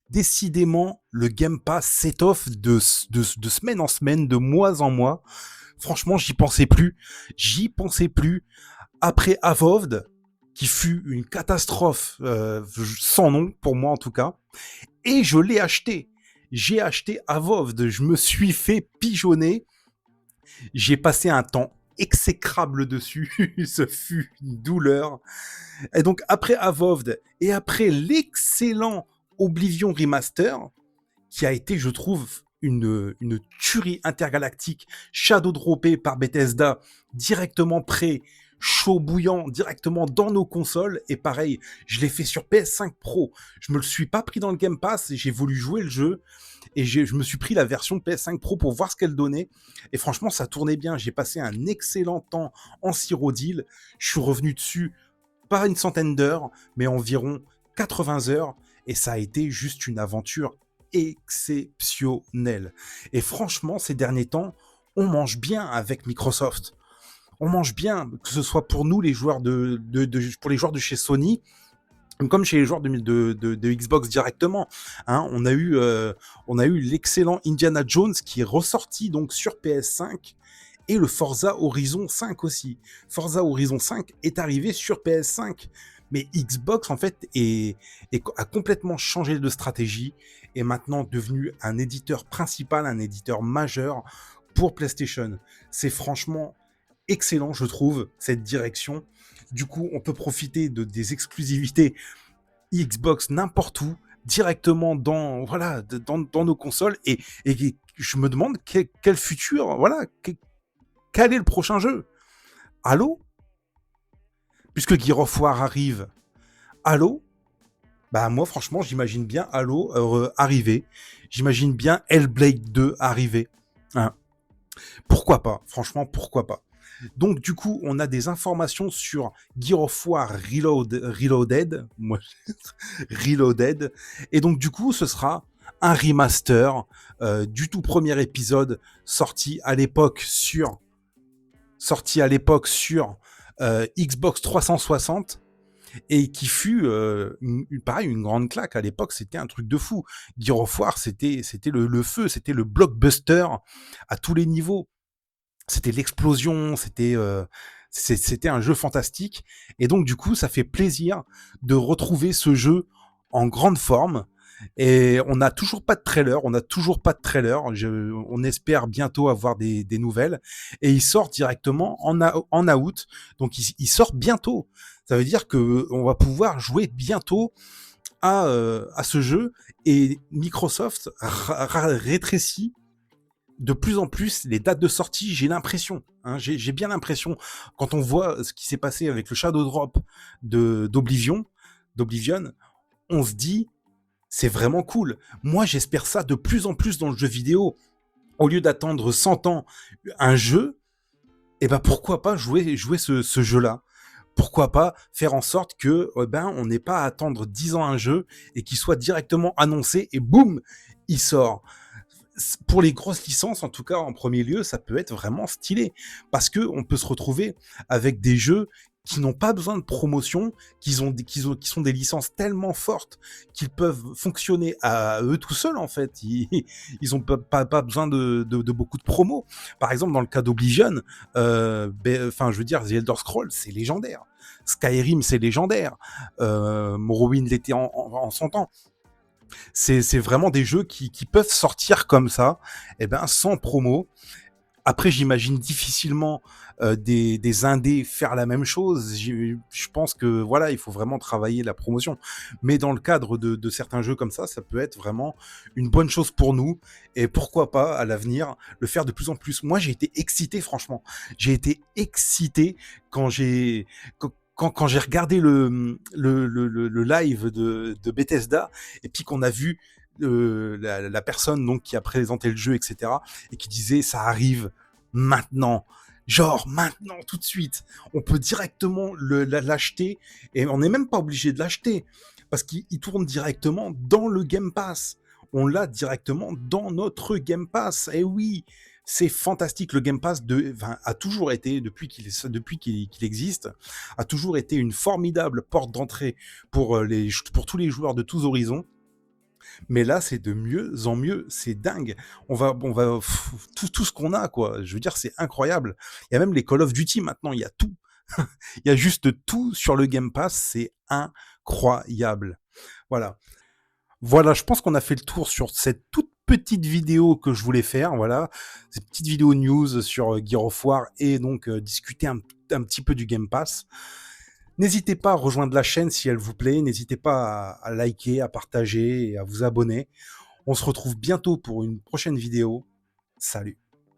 décidément, le Game Pass s'étoffe de semaine en semaine, de mois en mois. Franchement, j'y pensais plus. J'y pensais plus. Après Avowed, qui fut une catastrophe sans nom, pour moi en tout cas, et je l'ai acheté. J'ai acheté Avowed, je me suis fait pigeonner. J'ai passé un temps exécrable dessus. Ce fut une douleur. Et donc, après Avowed et après l'excellent Oblivion Remaster, qui a été, je trouve, une tuerie intergalactique, shadow droppé par Bethesda, directement prêt, chaud bouillant, directement dans nos consoles. Et pareil, je l'ai fait sur PS5 Pro. Je me le suis pas pris dans le Game Pass, j'ai voulu jouer le jeu. Et je me suis pris la version PS5 Pro pour voir ce qu'elle donnait. Et franchement, ça tournait bien. J'ai passé un excellent temps en Cyrodiil. Je suis revenu dessus, pas une centaine d'heures, mais environ 80 heures. Et ça a été juste une aventure exceptionnelle. Et franchement, ces derniers temps, on mange bien avec Microsoft. On mange bien, que ce soit pour nous, les joueurs pour les joueurs de chez Sony, comme chez les joueurs de Xbox directement. Hein, on a eu l'excellent Indiana Jones qui est ressorti donc sur PS5 et le Forza Horizon 5 aussi. Forza Horizon 5 est arrivé sur PS5. Mais Xbox, en fait, a complètement changé de stratégie, est maintenant devenu un éditeur principal, un éditeur majeur pour PlayStation. C'est franchement excellent, je trouve, cette direction. Du coup, on peut profiter des exclusivités Xbox n'importe où, directement dans nos consoles. Et je me demande quel futur, quel est le prochain jeu. Halo, puisque Gear of War arrive. Halo, bah moi franchement j'imagine bien Halo arriver. J'imagine bien Hellblade 2 arriver. Hein. Pourquoi pas, franchement pourquoi pas. Donc du coup on a des informations sur Gear of War Reloaded. Moi, Reloaded. Et donc du coup ce sera un remaster du tout premier épisode sorti à l'époque sur Xbox 360 et qui fut pareil une grande claque à l'époque. C'était un truc de fou. Gear of War, c'était le feu, c'était le blockbuster à tous les niveaux. C'était l'explosion, c'était un jeu fantastique. Et donc du coup ça fait plaisir de retrouver ce jeu en grande forme. Et on n'a toujours pas de trailer, on espère bientôt avoir des nouvelles. Et il sort directement en out, donc il sort bientôt. Ça veut dire que on va pouvoir jouer bientôt à ce jeu. Et Microsoft rétrécit de plus en plus les dates de sortie, j'ai l'impression, j'ai bien l'impression, quand on voit ce qui s'est passé avec le Shadow Drop d'Oblivion, on se dit, c'est vraiment cool. Moi, j'espère ça de plus en plus dans le jeu vidéo. Au lieu d'attendre 100 ans un jeu, et ben pourquoi pas jouer ce jeu-là. Pourquoi pas faire en sorte que on n'ait pas à attendre 10 ans un jeu et qu'il soit directement annoncé et boum, il sort. Pour les grosses licences, en tout cas en premier lieu, ça peut être vraiment stylé parce que on peut se retrouver avec des jeux qui n'ont pas besoin de promotion, qui sont des licences tellement fortes qu'ils peuvent fonctionner à eux tout seuls en fait. Ils ont pas besoin de beaucoup de promos. Par exemple, dans le cas d'Oblivion, je veux dire, The Elder Scrolls, c'est légendaire. Skyrim, c'est légendaire. Morrowind l'était en son temps. C'est vraiment des jeux qui peuvent sortir comme ça, sans promo. Après, j'imagine difficilement des indés faire la même chose. Je pense que voilà, il faut vraiment travailler la promotion. Mais dans le cadre de certains jeux comme ça peut être vraiment une bonne chose pour nous. Et pourquoi pas, à l'avenir, le faire de plus en plus. Moi, j'ai été excité, franchement. J'ai été excité quand j'ai regardé le live de Bethesda et puis qu'on a vu la personne donc qui a présenté le jeu, etc., et qui disait ça arrive maintenant, genre maintenant, tout de suite, on peut directement l'acheter et on n'est même pas obligé de l'acheter parce qu'il tourne directement dans le Game Pass. On l'a directement dans notre Game Pass. Et oui, c'est fantastique. Le Game Pass a toujours été, depuis qu'il existe, a toujours été une formidable porte d'entrée pour tous les joueurs de tous horizons. Mais là, c'est de mieux en mieux, c'est dingue. Tout ce qu'on a, quoi. Je veux dire, c'est incroyable. Il y a même les Call of Duty maintenant, il y a tout. Il y a juste tout sur le Game Pass, c'est incroyable. Voilà. Voilà, je pense qu'on a fait le tour sur cette toute petite vidéo que je voulais faire, voilà. Cette petite vidéo news sur Gear of War et donc discuter un petit peu du Game Pass. N'hésitez pas à rejoindre la chaîne si elle vous plaît. N'hésitez pas à liker, à partager et à vous abonner. On se retrouve bientôt pour une prochaine vidéo. Salut.